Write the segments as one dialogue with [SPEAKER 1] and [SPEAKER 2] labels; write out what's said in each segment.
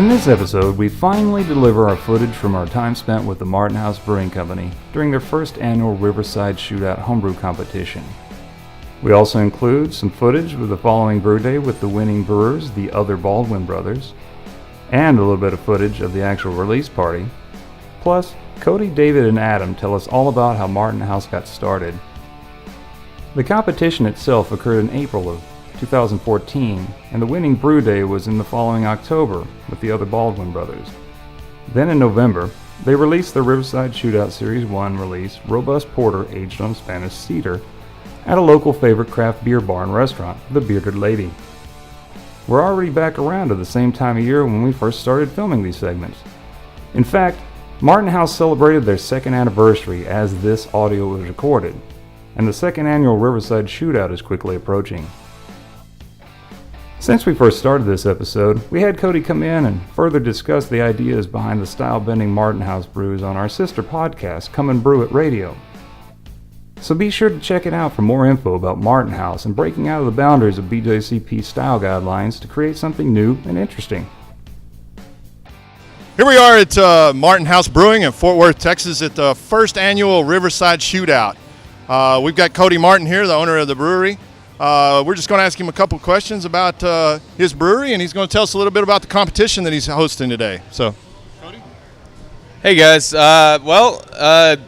[SPEAKER 1] In this episode, we finally deliver our footage from our time spent with the Martin House Brewing Company during their first annual Riverside Shootout Homebrew Competition. We also include some footage of the following brew day with the winning brewers, the Other Baldwin Brothers, and a little bit of footage of the actual release party. Plus, Cody, David, and Adam tell us all about how Martin House got started. The competition itself occurred in April of 2014, and the winning brew day was in the following October with the Other Baldwin Brothers. Then in November, they released the Riverside Shootout Series 1 release Robust Porter aged on Spanish Cedar at a local favorite craft beer bar and restaurant, The Bearded Lady. We're already back around to the same time of year when we first started filming these segments. In fact, Martin House celebrated their second anniversary as this audio was recorded, and the second annual Riverside Shootout is quickly approaching. Since we first started this episode, we had Cody come in and further discuss the ideas behind the style-bending Martin House brews on our sister podcast, Come and Brew It Radio. So be sure to check it out for more info about Martin House and breaking out of the boundaries of BJCP style guidelines to create something new and interesting.
[SPEAKER 2] Here we are at Martin House Brewing in Fort Worth, Texas at the first annual Riverside Shootout. We've got Cody Martin here, the owner of the brewery. We're just going to ask him a couple of questions about his brewery, and he's going to tell us a little bit about the competition that he's hosting today. So, Cody?
[SPEAKER 3] Hey guys, I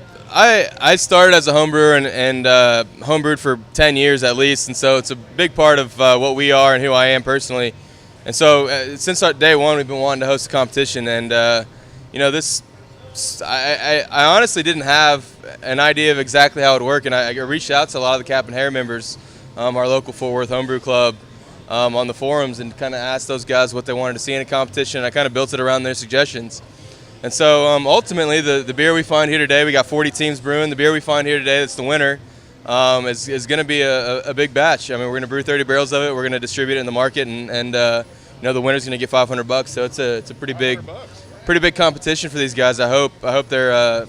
[SPEAKER 3] started as a home brewer and homebrewed for 10 years at least, and so it's a big part of what we are and who I am personally. And so since day one, we've been wanting to host a competition, and I honestly didn't have an idea of exactly how it would work, and I reached out to a lot of the Cap and Hair members, our local Fort Worth homebrew club, on the forums, and kind of asked those guys what they wanted to see in a competition, and I kind of built it around their suggestions. And so ultimately, the beer we find here today, we got 40 teams brewing. The beer we find here today that's the winner is going to be a big batch. I mean, we're going to brew 30 barrels of it. We're going to distribute it in the market, and the winner's going to get $500. So it's a pretty big competition for these guys. I hope they're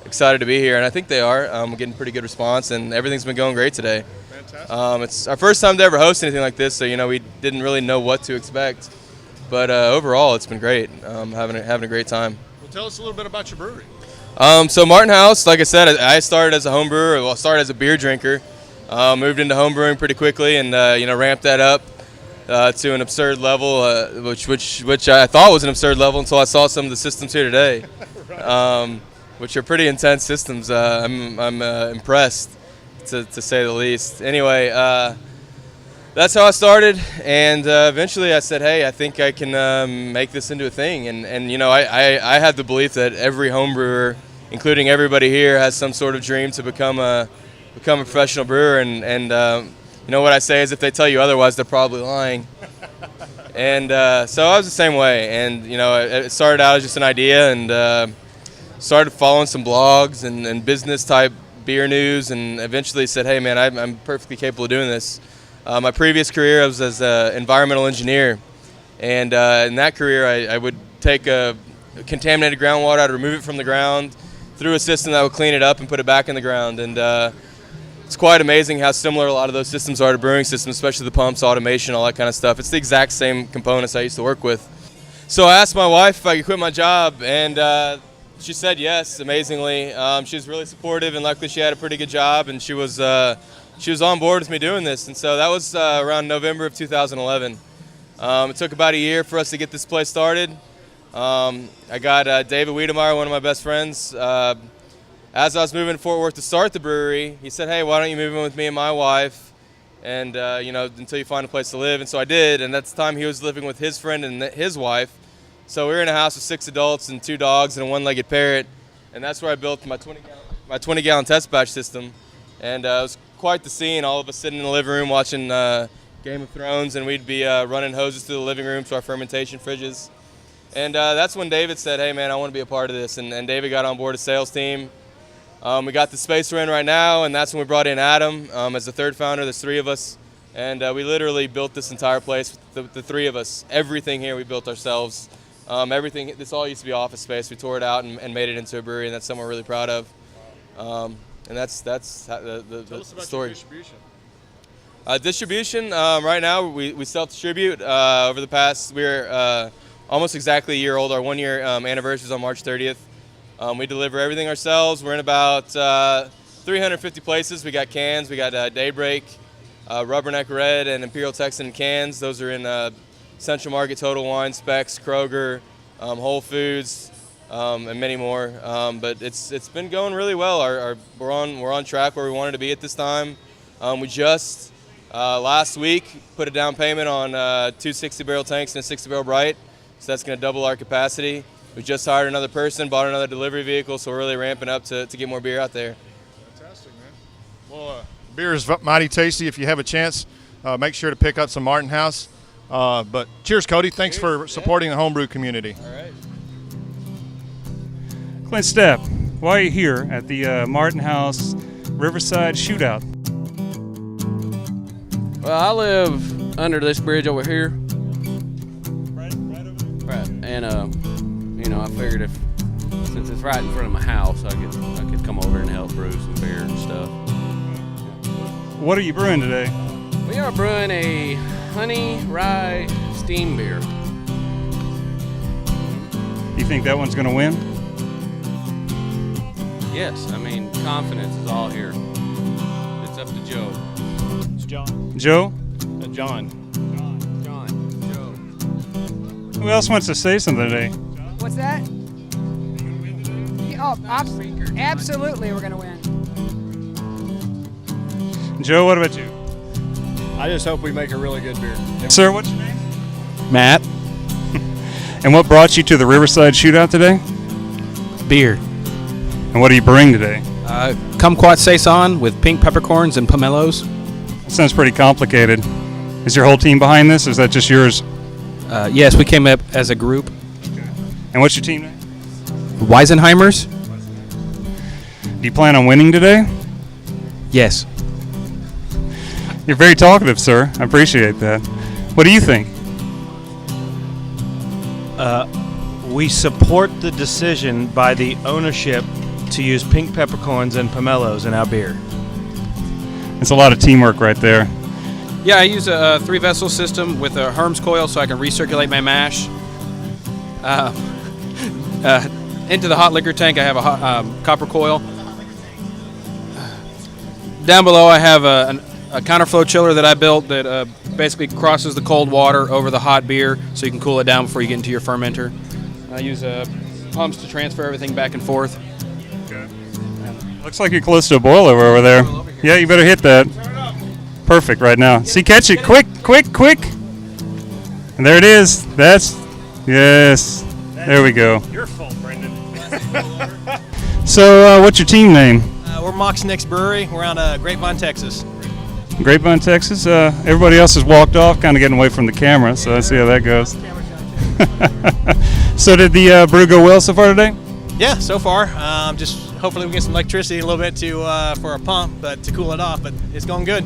[SPEAKER 3] excited to be here, and I think they are. We're getting pretty good response, and everything's been going great today.
[SPEAKER 2] Fantastic.
[SPEAKER 3] It's our first time to ever host anything like this, so we didn't really know what to expect. But overall, it's been great. Having a great time.
[SPEAKER 2] Well, tell us a little bit about your brewery.
[SPEAKER 3] So Martin House, like I said, I started as a home brewer. Well, I started as a beer drinker. Moved into home brewing pretty quickly, and ramped that up to an absurd level, which I thought was an absurd level until I saw some of the systems here today, right. Which are pretty intense systems. I'm impressed, to say the least. Anyway. That's how I started, and eventually I said, hey, I think I can make this into a thing. And I have the belief that every home brewer, including everybody here, has some sort of dream to become a professional brewer. And what I say is, if they tell you otherwise, they're probably lying. And so I was the same way. And it started out as just an idea, and started following some blogs and business type beer news, and eventually said, hey man, I'm perfectly capable of doing this. My previous career, I was as an environmental engineer, and in that career, I would take a contaminated groundwater, I'd remove it from the ground through a system that would clean it up and put it back in the ground. And it's quite amazing how similar a lot of those systems are to brewing systems, especially the pumps, automation, all that kind of stuff. It's the exact same components I used to work with. So I asked my wife if I could quit my job, and she said yes, amazingly. She was really supportive, and luckily she had a pretty good job, and she was on board with me doing this. And so that was around November of 2011. It took about a year for us to get this place started. I got David Wiedemeyer, one of my best friends. As I was moving to Fort Worth to start the brewery, he said, hey, why don't you move in with me and my wife, and until you find a place to live. And so I did, and at the time he was living with his friend and his wife. So we were in a house with 6 adults and 2 dogs and a 1-legged parrot, and that's where I built my 20-gallon test batch system. And it was quite the scene, all of us sitting in the living room watching Game of Thrones, and we'd be running hoses through the living room to our fermentation fridges. And that's when David said, hey man, I want to be a part of this, and David got on board a sales team. We got the space we're in right now, and that's when we brought in Adam as the third founder. There's 3 of us, and we literally built this entire place with the 3 of us. Everything here we built ourselves. This all used to be office space. We tore it out and made it into a brewery, and that's something we're really proud of. And that's the
[SPEAKER 2] Tell us about
[SPEAKER 3] story.
[SPEAKER 2] Your distribution.
[SPEAKER 3] Distribution, right now we self-distribute. Over the past, we're almost exactly a year old. Our 1 year anniversary is on March 30th. We deliver everything ourselves. We're in about 350 places. We got cans. We got Daybreak, Rubberneck Red, and Imperial Texan cans. Those are in Central Market, Total Wine, Specs, Kroger, Whole Foods, and many more. But it's been going really well. We're on track where we wanted to be at this time. We just last week put a down payment on 2 60-barrel tanks and a 60-barrel Bright, so that's going to double our capacity. We just hired another person, bought another delivery vehicle, so we're really ramping up to get more beer out there.
[SPEAKER 2] Fantastic, man. Well, beer is mighty tasty. If you have a chance, make sure to pick up some Martin House. But cheers, Cody. Thanks for supporting the homebrew community.
[SPEAKER 3] All right.
[SPEAKER 1] Clint Stepp, why are you here at the Martin House Riverside Shootout?
[SPEAKER 4] Well, I live under this bridge over here.
[SPEAKER 1] Right over there?
[SPEAKER 4] Right. And, I figured since it's right in front of my house, I could come over and help brew some beer and stuff.
[SPEAKER 1] What are you brewing today?
[SPEAKER 4] We are brewing a honey rye steam beer.
[SPEAKER 1] You think that one's going to win?
[SPEAKER 4] Yes, confidence is all here. It's up to Joe.
[SPEAKER 5] It's John.
[SPEAKER 1] Joe?
[SPEAKER 5] John.
[SPEAKER 4] Joe.
[SPEAKER 1] Who else wants to say something today?
[SPEAKER 6] What's that? Oh, absolutely, we're going to win.
[SPEAKER 1] Joe, what about you?
[SPEAKER 5] I just hope we make a really good beer.
[SPEAKER 1] Sir, what's your name?
[SPEAKER 7] Matt.
[SPEAKER 1] And what brought you to the Riverside Shootout today?
[SPEAKER 7] Beer.
[SPEAKER 1] And what are you brewing today?
[SPEAKER 7] Kumquat Saison with pink peppercorns and pomelos.
[SPEAKER 1] Sounds pretty complicated. Is your whole team behind this, or is that just yours?
[SPEAKER 7] Yes, we came up as a group.
[SPEAKER 1] And what's your team name?
[SPEAKER 7] Weisenheimers?
[SPEAKER 1] Do you plan on winning today?
[SPEAKER 7] Yes.
[SPEAKER 1] You're very talkative, sir. I appreciate that. What do you think?
[SPEAKER 8] We support the decision by the ownership to use pink peppercorns and pomelos in our beer.
[SPEAKER 1] It's a lot of teamwork right there.
[SPEAKER 7] Yeah, I use a 3-vessel system with a Herms coil so I can recirculate my mash. Into the hot liquor tank, I have a copper coil. Down below, I have a counterflow chiller that I built that basically crosses the cold water over the hot beer so you can cool it down before you get into your fermenter. I use pumps to transfer everything back and forth.
[SPEAKER 1] Okay. Looks like you're close to a boiler over there. Yeah, you better hit that. Perfect right now. See, catch it. Quick. And there it is. Yes. There we go.
[SPEAKER 5] Your fault, Brendan.
[SPEAKER 1] So, what's your team name?
[SPEAKER 8] We're Mox Next Brewery. We're out of Grapevine, Texas.
[SPEAKER 1] Grapevine, Texas. Everybody else has walked off, kind of getting away from the camera, so let's see how that goes. So did the brew go well so far today?
[SPEAKER 8] Yeah, so far. Just hopefully we get some electricity a little bit for our pump, but to cool it off. But it's going good.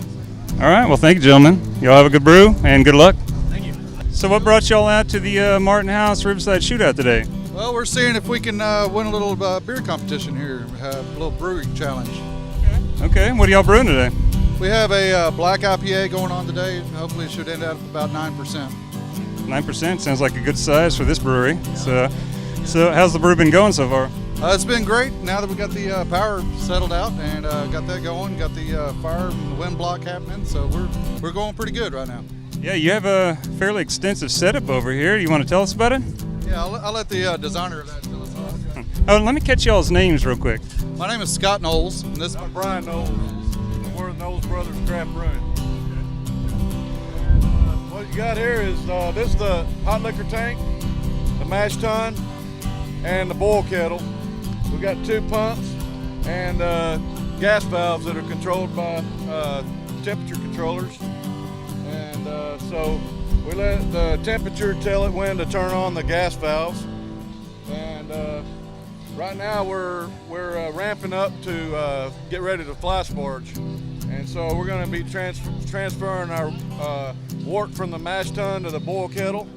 [SPEAKER 1] All right. Well, thank you, gentlemen. Y'all have a good brew and good luck.
[SPEAKER 8] Thank you.
[SPEAKER 1] So what brought y'all out to the Martin House Riverside Shootout today?
[SPEAKER 9] Well, we're seeing if we can win a little beer competition here, a little brewing challenge.
[SPEAKER 1] Okay. What are y'all brewing today?
[SPEAKER 9] We have a black IPA going on today. Hopefully it should end up about 9%.
[SPEAKER 1] 9% sounds like a good size for this brewery. So how's the brew been going so far?
[SPEAKER 9] It's been great now that we got the power settled out and got that going, got the fire and the wind block happening, so we're going pretty good right now.
[SPEAKER 1] Yeah, you have a fairly extensive setup over here. You want to tell us about it?
[SPEAKER 9] Yeah, I'll let the designer of that tell us all.
[SPEAKER 1] Oh, let me catch y'all's names real quick.
[SPEAKER 9] My name is Scott Knowles, and this is
[SPEAKER 5] Brian Knowles. We're the Knowles Brothers Craft Brewing. What you got here is this is the hot liquor tank, the mash tun, and the boil kettle. We've got 2 pumps and gas valves that are controlled by temperature controllers. And so we let the temperature tell it when to turn on the gas valves. And right now we're ramping up to get ready to fly sparge. And so we're going to be transferring our wort from the mash tun to the boil kettle,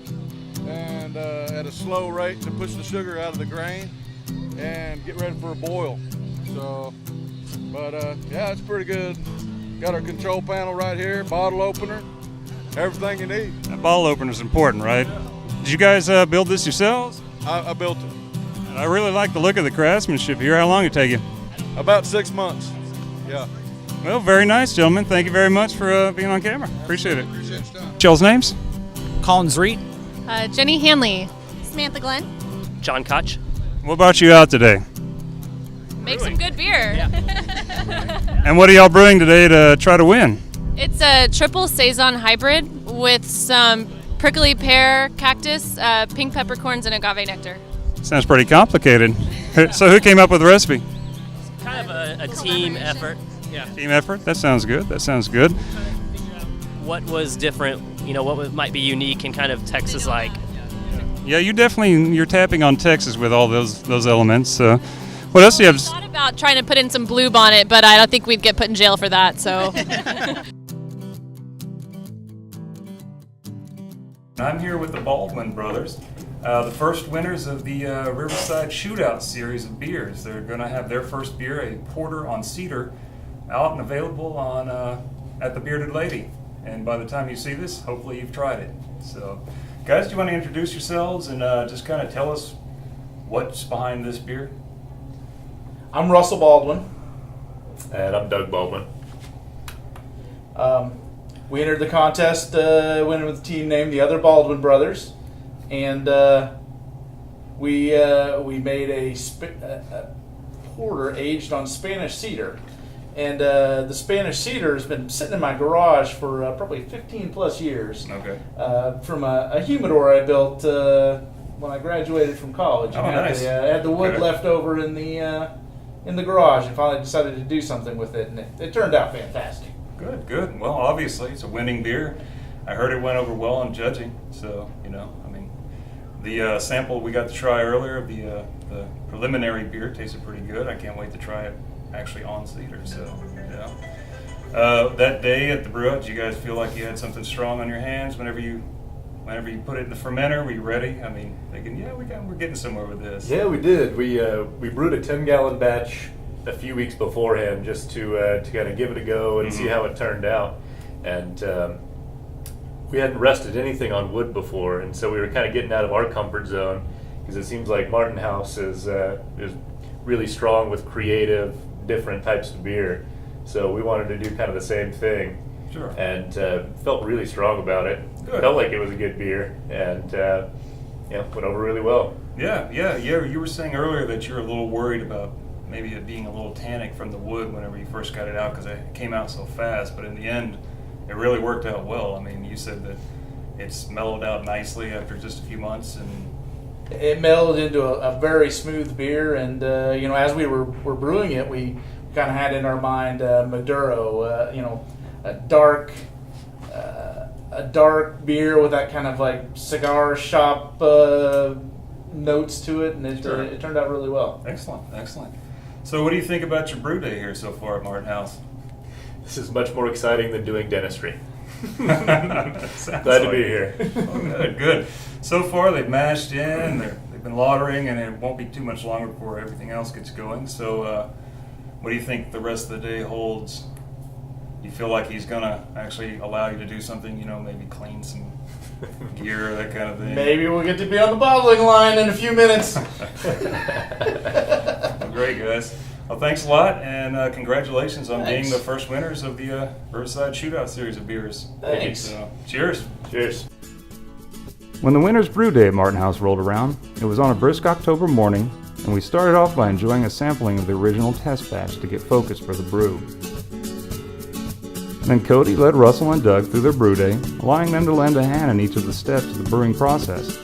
[SPEAKER 5] and at a slow rate to push the sugar out of the grain and get ready for a boil. So, but yeah, it's pretty good. Got our control panel right here, bottle opener, everything you need.
[SPEAKER 1] That bottle opener is important, right? Did you guys build this yourselves?
[SPEAKER 5] I built it.
[SPEAKER 1] I really like the look of the craftsmanship here. How long did it take you?
[SPEAKER 5] About 6 months. Yeah.
[SPEAKER 1] Well, very nice, gentlemen. Thank you very much for being on camera. Appreciate it.
[SPEAKER 9] Appreciate your time.
[SPEAKER 1] Y'all's names?
[SPEAKER 10] Colin Zreet.
[SPEAKER 11] Jenny Hanley.
[SPEAKER 12] Samantha Glenn.
[SPEAKER 10] John Koch.
[SPEAKER 1] What brought you out today?
[SPEAKER 11] Make some good beer.
[SPEAKER 1] And what are y'all brewing today to try to win?
[SPEAKER 11] It's a triple saison hybrid with some prickly pear, cactus, pink peppercorns, and agave nectar.
[SPEAKER 1] Sounds pretty complicated. So who came up with the recipe?
[SPEAKER 10] Kind of a team effort. Yeah.
[SPEAKER 1] Team effort? That sounds good. That sounds good.
[SPEAKER 10] What was different, what might be unique and kind of Texas-like.
[SPEAKER 1] Yeah, you're tapping on Texas with all those elements. What else do you have?
[SPEAKER 11] I thought about trying to put in some blue on it, but I don't think we'd get put in jail for that, so.
[SPEAKER 1] I'm here with the Baldwin Brothers, the first winners of the Riverside Shootout Series of beers. They're going to have their first beer, a Porter on Cedar, out and available on at the Bearded Lady. And by the time you see this, hopefully you've tried it. So, guys, do you want to introduce yourselves and just kind of tell us what's behind this beer?
[SPEAKER 13] I'm Russell Baldwin.
[SPEAKER 14] And I'm Doug Baldwin.
[SPEAKER 13] We entered the contest, went with a team named the Other Baldwin Brothers, and we made a porter aged on Spanish Cedar. And the Spanish Cedar has been sitting in my garage for probably 15 plus years.
[SPEAKER 1] Okay.
[SPEAKER 13] From a humidor I built when I graduated from college.
[SPEAKER 1] Oh, nice.
[SPEAKER 13] I had the wood left over in the garage, and finally decided to do something with it, and it turned out fantastic.
[SPEAKER 1] Good. Well, obviously, it's a winning beer. I heard it went over well on judging. So, the sample we got to try earlier of the preliminary beer tasted pretty good. I can't wait to try it actually on Cedar. So, that day at the brew out, did you guys feel like you had something strong on your hands whenever you put it in the fermenter? Were you ready? Thinking, we're getting somewhere with this.
[SPEAKER 14] Yeah, we did. We brewed a 10-gallon batch a few weeks beforehand just to kind of give it a go and see how it turned out. And we hadn't rested anything on wood before, and so we were kind of getting out of our comfort zone, because it seems like Martin House is really strong with creative, different types of beer. So we wanted to do kind of the same thing.
[SPEAKER 1] Sure.
[SPEAKER 14] And felt really strong about it.
[SPEAKER 1] Good.
[SPEAKER 14] Felt like it was a good beer, and went over really well.
[SPEAKER 1] Yeah. You were saying earlier that you're a little worried about maybe it being a little tannic from the wood whenever you first got it out, because it came out so fast, but in the end, it really worked out well. You said that it's mellowed out nicely after just a few months, and
[SPEAKER 13] it mellowed into a very smooth beer. And as we were brewing it, we kind of had in our mind Maduro, a dark beer with that kind of like cigar shop notes to it, and it turned out really well.
[SPEAKER 1] Excellent. So what do you think about your brew day here so far at Martin House?
[SPEAKER 14] This is much more exciting than doing dentistry.
[SPEAKER 1] Glad
[SPEAKER 14] to be here.
[SPEAKER 1] Oh, good. So far they've mashed in, they've been lautering, and it won't be too much longer before everything else gets going. So what do you think the rest of the day holds? You feel like he's going to actually allow you to do something, maybe clean some gear, that kind of thing?
[SPEAKER 13] Maybe we'll get to be on the bottling line in a few minutes.
[SPEAKER 1] Well, great, guys. Well, thanks a lot, and congratulations on being the first winners of the Riverside Shootout Series of beers.
[SPEAKER 13] Thanks.
[SPEAKER 1] So, cheers.
[SPEAKER 14] Cheers.
[SPEAKER 1] When the Winners Brew Day at Martin House rolled around, it was on a brisk October morning, and we started off by enjoying a sampling of the original test batch to get focused for the brew. Then Cody led Russell and Doug through their brew day, allowing them to lend a hand in each of the steps of the brewing process.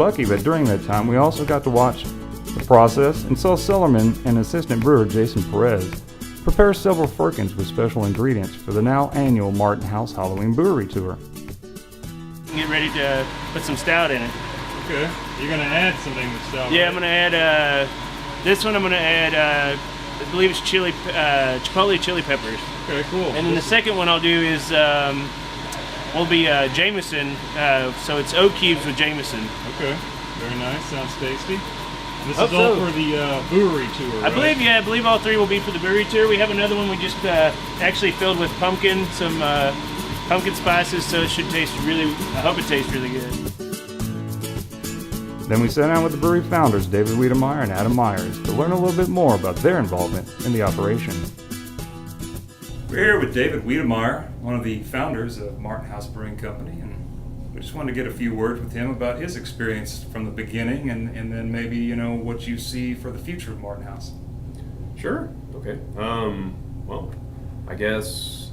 [SPEAKER 1] lucky, but during that time we also got to watch the process and saw cellarman and assistant brewer Jason Perez prepare several firkins with special ingredients for the now annual Martin House Halloween Brewery Tour.
[SPEAKER 12] Get ready to put some stout in it.
[SPEAKER 1] Okay, you're going to add something to stout.
[SPEAKER 12] Yeah, I'm going to add, this one I'm going to add, I believe it's chipotle chili peppers.
[SPEAKER 1] Okay, cool.
[SPEAKER 12] And then the second one I'll do is, will be Jameson, so it's oak cubes with Jameson.
[SPEAKER 1] Okay, very nice, sounds tasty. This
[SPEAKER 12] Hope
[SPEAKER 1] is all
[SPEAKER 12] so.
[SPEAKER 1] for the brewery tour, right?
[SPEAKER 12] I believe all three will be for the brewery tour. We have another one we just actually filled with pumpkin, some pumpkin spices, so it should taste really, I hope it tastes really good.
[SPEAKER 1] Then we sat down with the brewery founders, David Wiedemeyer and Adam Myers, to learn a little bit more about their involvement in the operation. We're here with David Wiedemeyer, one of the founders of Martin House Brewing Company, and we just wanted to get a few words with him about his experience from the beginning and then maybe, you know, what you see for the future of Martin House.
[SPEAKER 15] Sure. Okay. Well, I guess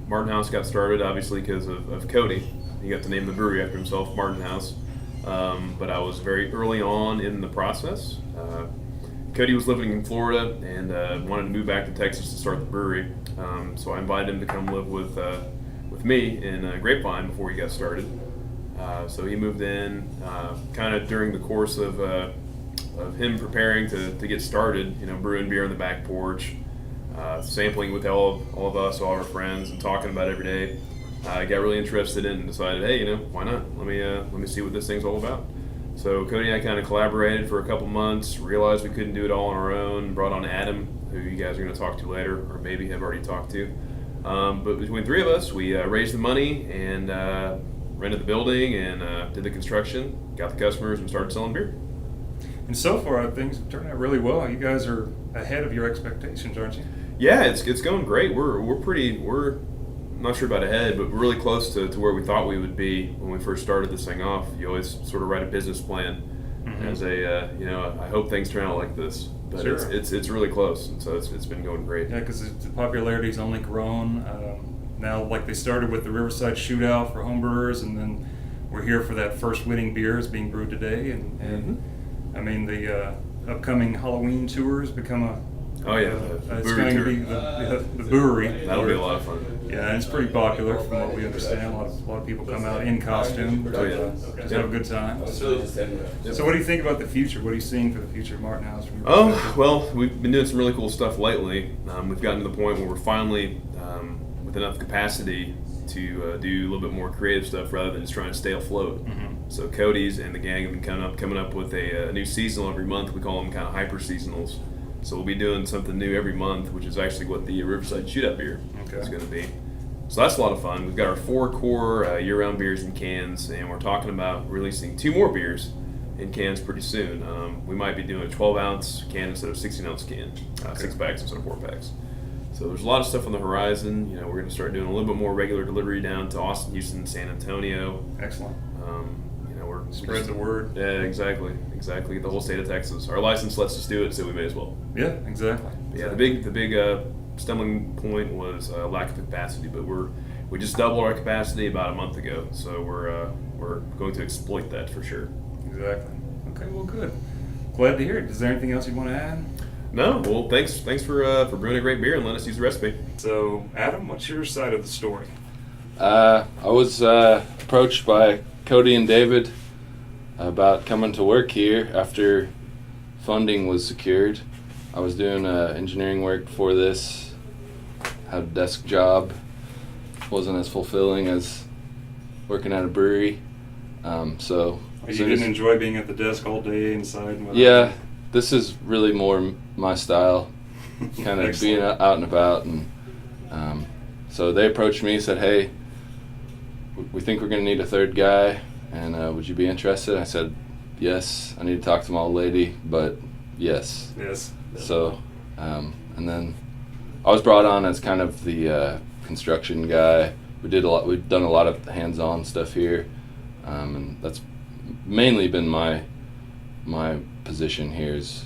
[SPEAKER 15] Martin House got started obviously because of Cody. He got to name the brewery after himself, Martin House. But I was very early on in the process. Cody was living in Florida and wanted to move back to Texas to start the brewery. So I invited him to come live with me in Grapevine before he got started. So he moved in kind of during the course of him preparing to get started, you know, brewing beer on the back porch, sampling with all of us, all our friends, and talking about it every day. I got really interested in it and decided, hey, you know, why not? Let me see what this thing's all about. So Cody and I kind of collaborated for a couple months, realized we couldn't do it all on our own, brought on Adam, who you guys are going to talk to later, or maybe have already talked to. But between three of us, we raised the money and rented the building and did the construction, got the customers, and started selling beer.
[SPEAKER 1] And so far, things have turned out really well. You guys are ahead of your expectations, aren't you?
[SPEAKER 15] Yeah, it's going great. We're I'm not sure about ahead, but we're really close to where we thought we would be when we first started this thing off. You always sort of write a business plan as a, you know, I hope things turn out like this. But
[SPEAKER 1] Sure.
[SPEAKER 15] it's really close, and so it's been going great.
[SPEAKER 1] Yeah, because the popularity's only grown. Now, like they started with the Riverside Shootout for homebrewers, and then we're here for that first winning beer is being brewed today. And I mean, the upcoming Halloween tour has become a it's going to be the brewery.
[SPEAKER 15] That'll be a lot of fun.
[SPEAKER 1] Yeah, and it's pretty popular from what we understand. A lot of people come out in costume to just have a good time. So what do you think about the future? What are you seeing for the future of Martin House?
[SPEAKER 15] Well, we've been doing some really cool stuff lately. We've gotten to the point where we're finally with enough capacity to do a little bit more creative stuff rather than just trying to stay afloat. So Cody's and the gang have been coming up with a new seasonal every month. We call them kind of hyper seasonals. So we'll be doing something new every month, which is actually what the Riverside Shootout beer is going to be. So that's a lot of fun. We've got our 4 core year-round beers in cans, and we're talking about releasing 2 more beers in cans pretty soon. We might be doing a 12-ounce can instead of 16-ounce can, 6-packs instead of 4-packs. So there's a lot of stuff on the horizon. You know, we're going to start doing a little bit more regular delivery down to Austin, Houston, San Antonio.
[SPEAKER 1] Excellent.
[SPEAKER 15] You know, we're
[SPEAKER 1] spread the word.
[SPEAKER 15] Yeah, exactly. The whole state of Texas. Our license lets us do it, so we may as well.
[SPEAKER 1] Yeah, exactly.
[SPEAKER 15] Yeah, the big stumbling point was lack of capacity, but we just doubled our capacity about a month ago, so we're going to exploit that for sure.
[SPEAKER 1] Exactly. Okay, well, good. Glad to hear it. Is there anything else you want to add?
[SPEAKER 15] No. Well, thanks for brewing a great beer and letting us use the recipe.
[SPEAKER 1] So, Adam, what's your side of the story?
[SPEAKER 16] I was approached by Cody and David about coming to work here after funding was secured. I was doing engineering work before this, had a desk job, wasn't as fulfilling as working at a brewery. So
[SPEAKER 1] you didn't enjoy being at the desk all day inside?
[SPEAKER 16] Yeah, this is really more my style, kind of being out and about. And so they approached me, said, hey, we think we're going to need a third guy, and would you be interested? I said, yes. I need to talk to my old lady, but yes.
[SPEAKER 1] Yes.
[SPEAKER 16] So, and then I was brought on as kind of the construction guy. We've done a lot of hands-on stuff here, and that's mainly been my position here is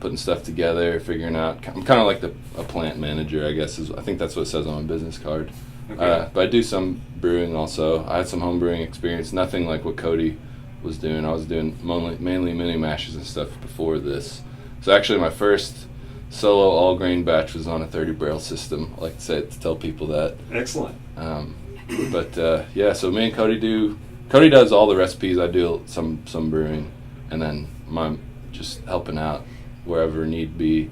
[SPEAKER 16] putting stuff together, figuring out. I'm kind of like a plant manager, I guess. I think that's what it says on my business card.
[SPEAKER 1] Okay.
[SPEAKER 16] But I do some brewing also. I had some home brewing experience, nothing like what Cody was doing. I was doing mainly mini mashes and stuff before this. So actually my first solo all grain batch was on a 30 barrel system. I like to tell people that.
[SPEAKER 17] Excellent.
[SPEAKER 16] Yeah, so me and Cody does all the recipes. I do some brewing, and then I'm just helping out wherever need be,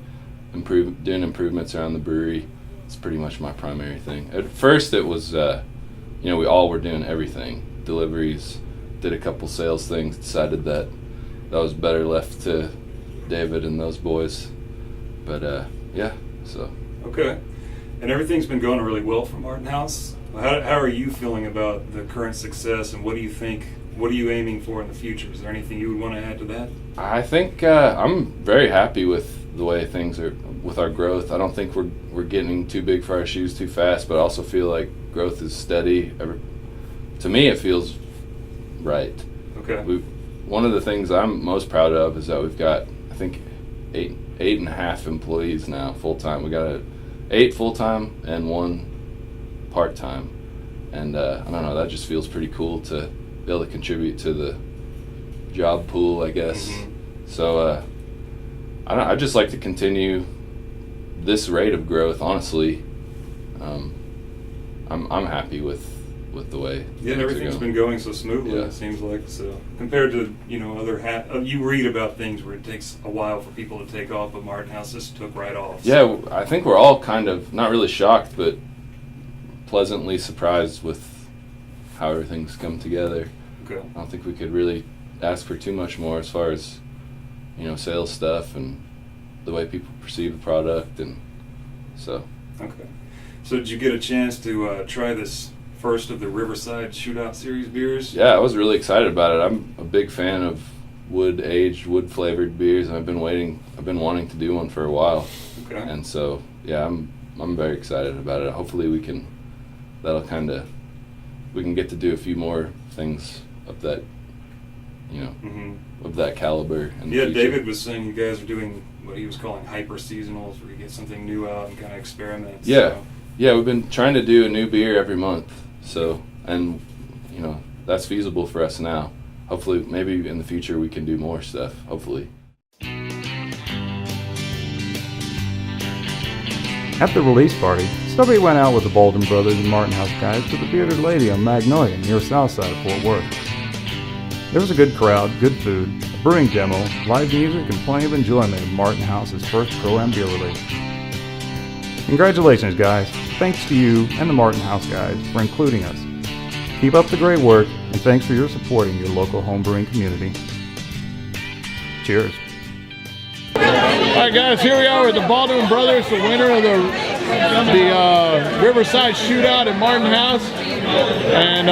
[SPEAKER 16] doing improvements around the brewery. It's pretty much my primary thing. At first it was, we all were doing everything. Deliveries, did a couple sales things, decided that was better left to David and those boys. But yeah, so.
[SPEAKER 17] Okay. And everything's been going really well for Martin House. How are you feeling about the current success, and what do you think, what are you aiming for in the future? Is there anything you would want to add to that?
[SPEAKER 16] I think I'm very happy with the way things are, with our growth. I don't think we're getting too big for our shoes too fast, but I also feel like growth is steady. To me, it feels right.
[SPEAKER 17] Okay.
[SPEAKER 16] One of the things I'm most proud of is that we've got, I think, eight and a half employees now, full-time. We got 8 full-time and 1 part-time, and I don't know, that just feels pretty cool to be able to contribute to the job pool, I guess. So I just like to continue this rate of growth, honestly. I'm happy with the way
[SPEAKER 17] everything's been going so smoothly. It seems like, so compared to other you read about things where it takes a while for people to take off, but Martin House just took right off.
[SPEAKER 16] Yeah, I think we're all kind of not really shocked, but pleasantly surprised with how everything's come together.
[SPEAKER 17] Okay.
[SPEAKER 16] I don't think we could really ask for too much more as far as sales stuff and the way people perceive the product, and so.
[SPEAKER 17] Okay. So did you get a chance to try this first of the Riverside Shootout Series beers?
[SPEAKER 16] Yeah, I was really excited about it. I'm a big fan of wood-aged, wood-flavored beers, and I've been wanting to do one for a while.
[SPEAKER 17] Okay.
[SPEAKER 16] And so, yeah, I'm very excited about it. Hopefully we can get to do a few more things of that, of that caliber. In the future.
[SPEAKER 17] David was saying you guys are doing what he was calling hyper seasonals, where you get something new out and kind of experiment.
[SPEAKER 16] Yeah.
[SPEAKER 17] So.
[SPEAKER 16] Yeah, we've been trying to do a new beer every month. So, and that's feasible for us now. Hopefully, maybe in the future we can do more stuff, hopefully.
[SPEAKER 1] At the release party, Stubby went out with the Baldwin Brothers and Martin House guys to the Bearded Lady on Magnolia near south side of Fort Worth. There was a good crowd, good food, a brewing demo, live music, and plenty of enjoyment of Martin House's first Pro-Am beer release. Congratulations, guys. Thanks to you and the Martin House guys for including us. Keep up the great work, and thanks for your supporting your local homebrewing community. Cheers.
[SPEAKER 5] All right, guys, here we are with the Baldwin Brothers, the winner of the Riverside Shootout at Martin House, and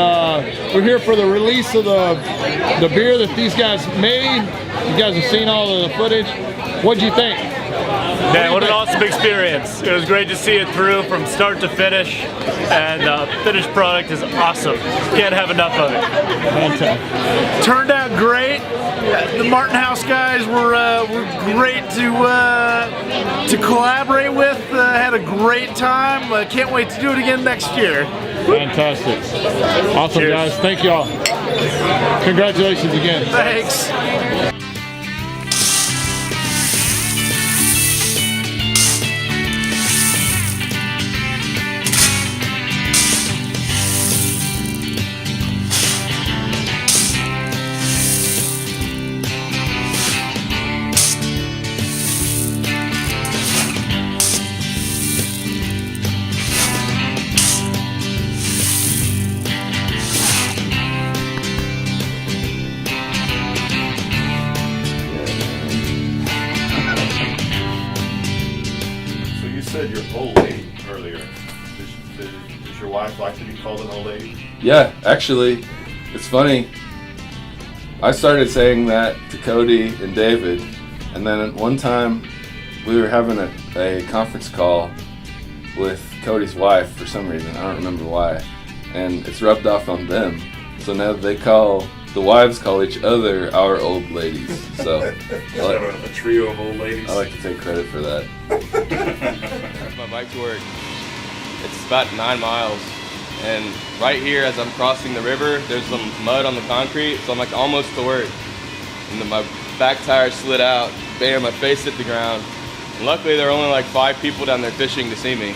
[SPEAKER 5] we're here for the release of the beer that these guys made. You guys have seen all of the footage. What'd you think?
[SPEAKER 18] Man, what an awesome experience. It was great to see it through from start to finish, and the finished product is awesome. Can't have enough of it.
[SPEAKER 5] Fantastic.
[SPEAKER 13] Turned out great. The Martin House guys were great to collaborate with. Had a great time. Can't wait to do it again next year.
[SPEAKER 5] Fantastic. Awesome. Cheers. Guys. Thank y'all. Congratulations again.
[SPEAKER 13] Thanks.
[SPEAKER 2] Like to be called an old lady?
[SPEAKER 16] Yeah, actually, it's funny. I started saying that to Cody and David, and then at one time we were having a conference call with Cody's wife for some reason. I don't remember why, and it's rubbed off on them. So now the wives call each other our old ladies. So
[SPEAKER 17] a trio of old ladies.
[SPEAKER 16] I like to take credit for that.
[SPEAKER 3] That's my bike to work. It's about 9 miles, and right here as I'm crossing the river, there's some mud on the concrete, so I'm like almost to work. And then my back tire slid out, bam, my face hit the ground. And luckily there were only like 5 people down there fishing to see me.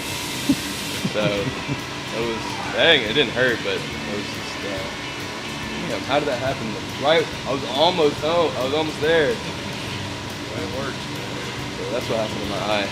[SPEAKER 3] So it was, dang, it didn't hurt, but it was just, damn, how did that happen? Right, I was almost home, I was almost there. It worked. So that's what happened to my eye.